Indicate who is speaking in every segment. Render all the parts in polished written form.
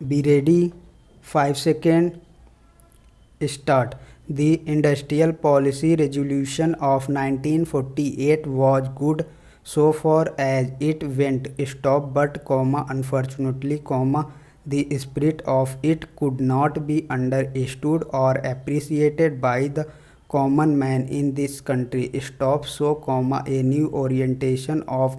Speaker 1: Be ready. 5 second. Start. The Industrial Policy Resolution of 1948 was good so far as it went. Stop, but unfortunately, the spirit of it could not be understood or appreciated by the common man in this country. Stop, so a new orientation of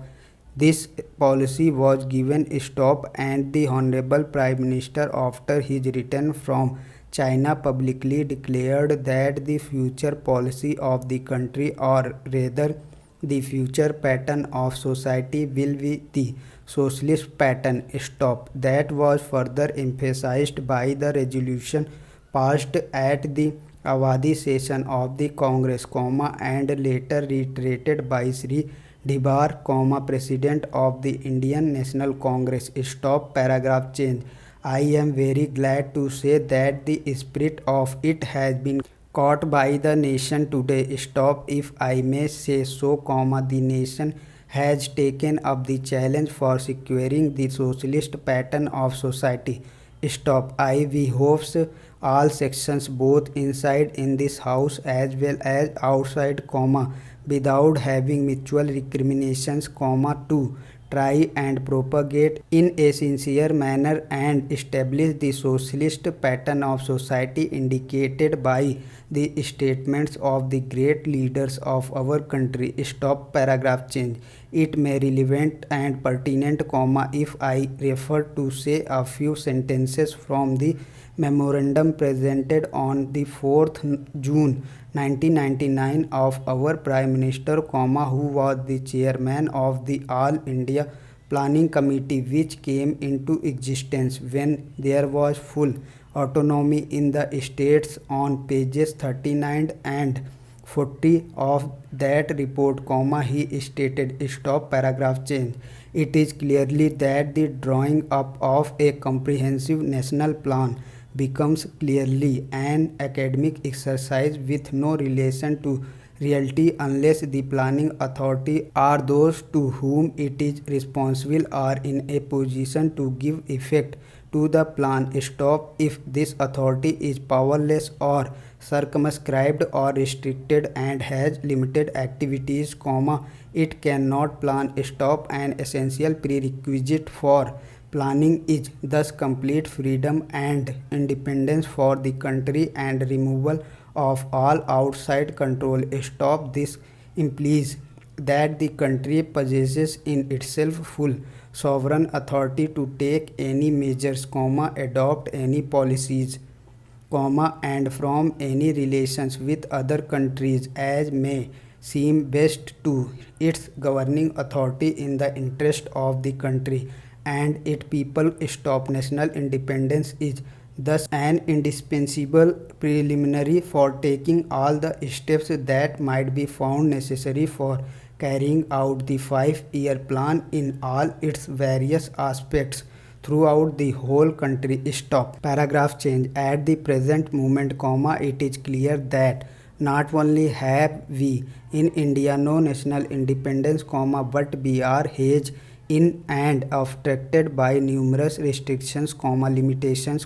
Speaker 1: this policy was given. Stop, and the Honorable Prime Minister, after his return from China, publicly declared that the future policy of the country, or rather the future pattern of society, will be the socialist pattern. Stop. That was further emphasized by the resolution passed at the Avadi session of the Congress, and later reiterated by Sri Dhibar, President of the Indian National Congress. Stop. Paragraph change. I am very glad to say that the spirit of it has been caught by the nation today. Stop, if I may say so, the nation has taken up the challenge for securing the socialist pattern of society. Stop. We hope all sections, both inside in this house as well as outside, without having mutual recriminations, to try and propagate in a sincere manner and establish the socialist pattern of society indicated by the statements of the great leaders of our country. Stop. Paragraph change. It may relevant and pertinent, if I refer to say a few sentences from the memorandum presented on the 4th June 1999 of our Prime Minister, who was the chairman of the All India Planning Committee, which came into existence when there was full autonomy in the states. On pages 39 and 40 of that report, he stated. Stop. Paragraph change. It is clearly that the drawing up of a comprehensive national plan becomes clearly an academic exercise with no relation to reality unless the planning authority or those to whom it is responsible are in a position to give effect to the plan. Stop. If this authority is powerless or circumscribed or restricted and has limited activities, it cannot plan. Stop. An essential prerequisite for planning is thus complete freedom and independence for the country and removal of all outside control. Stop. This implies that the country possesses in itself full sovereign authority to take any measures, adopt any policies, and from any relations with other countries as may seem best to its governing authority in the interest of the country and its people. Stop. National independence is thus an indispensable preliminary for taking all the steps that might be found necessary for carrying out the 5-year plan in all its various aspects throughout the whole country. Stop. Paragraph change. At the present moment, it is clear that not only have we in India no national independence, but we are hedged in and obstructed by numerous restrictions, limitations,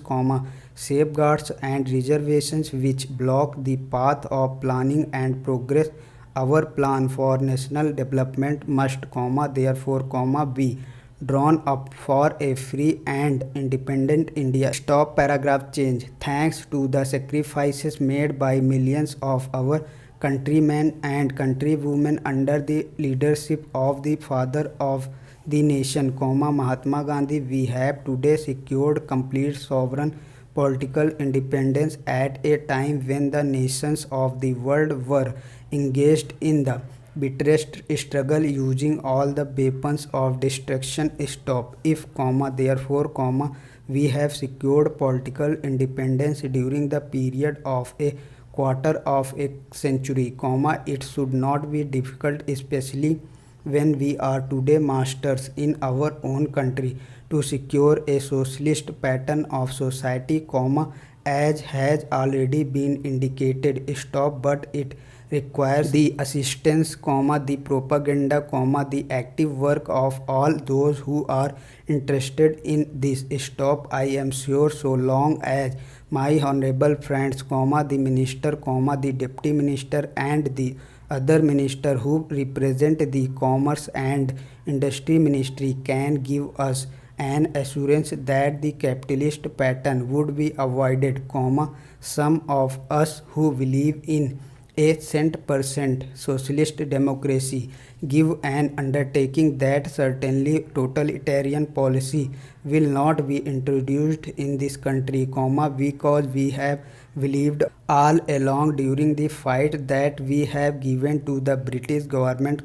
Speaker 1: safeguards and reservations which block the path of planning and progress. Our plan for national development must, therefore, be drawn up for a free and independent India. Stop. Paragraph change. Thanks to the sacrifices made by millions of our countrymen and countrywomen under the leadership of the father of the nation, Mahatma Gandhi, we have today secured complete sovereign political independence at a time when the nations of the world were engaged in the bitterest struggle using all the weapons of destruction. Stop. If, therefore, we have secured political independence during the period of a quarter of a century, it should not be difficult, especially when we are today masters in our own country, to secure a socialist pattern of society, as has already been indicated. Stop. But it requires the assistance, the propaganda, the active work of all those who are interested in this. Stop, I am sure, so long as my honorable friends, the minister, the deputy minister and the other minister who represent the commerce and industry ministry can give us an assurance that the capitalist pattern would be avoided, some of us who believe in a cent% socialist democracy give an undertaking that certainly totalitarian policy will not be introduced in this country, because we have believed all along during the fight that we have given to the British government,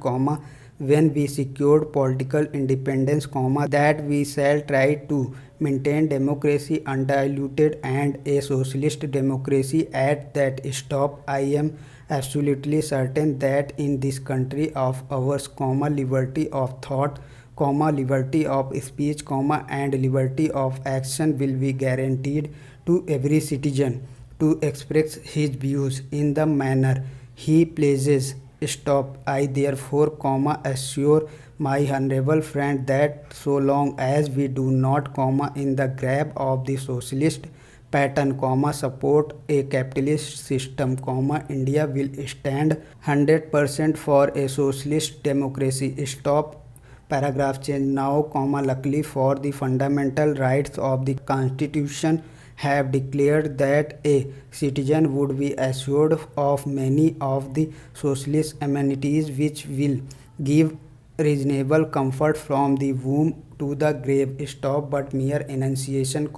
Speaker 1: when we secured political independence, that we shall try to maintain democracy undiluted and a socialist democracy at that. Stop, I am absolutely certain that in this country of ours, liberty of thought, liberty of speech, and liberty of action will be guaranteed to every citizen to express his views in the manner he pleases. Stop, I therefore, assure my honorable friend that so long as we do not, in the grab of the socialist pattern, support a capitalist system, India will stand 100% for a socialist democracy. Stop, paragraph change now, luckily for the fundamental rights of the constitution have declared that a citizen would be assured of many of the socialist amenities which will give reasonable comfort from the womb to the grave. Stop, but mere enunciation,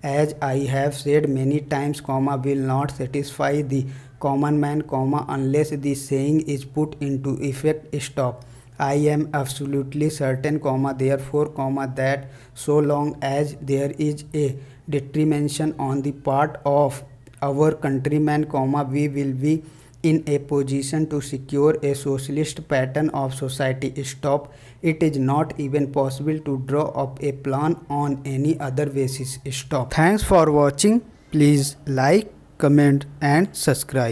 Speaker 1: as I have said many times, will not satisfy the common man, unless the saying is put into effect. Stop, I am absolutely certain, therefore, that so long as there is a determination on the part of our countrymen, we will be in a position to secure a socialist pattern of society. Stop, it is not even possible to draw up a plan on any other basis. Stop. Thanks for watching. Please like, comment and subscribe.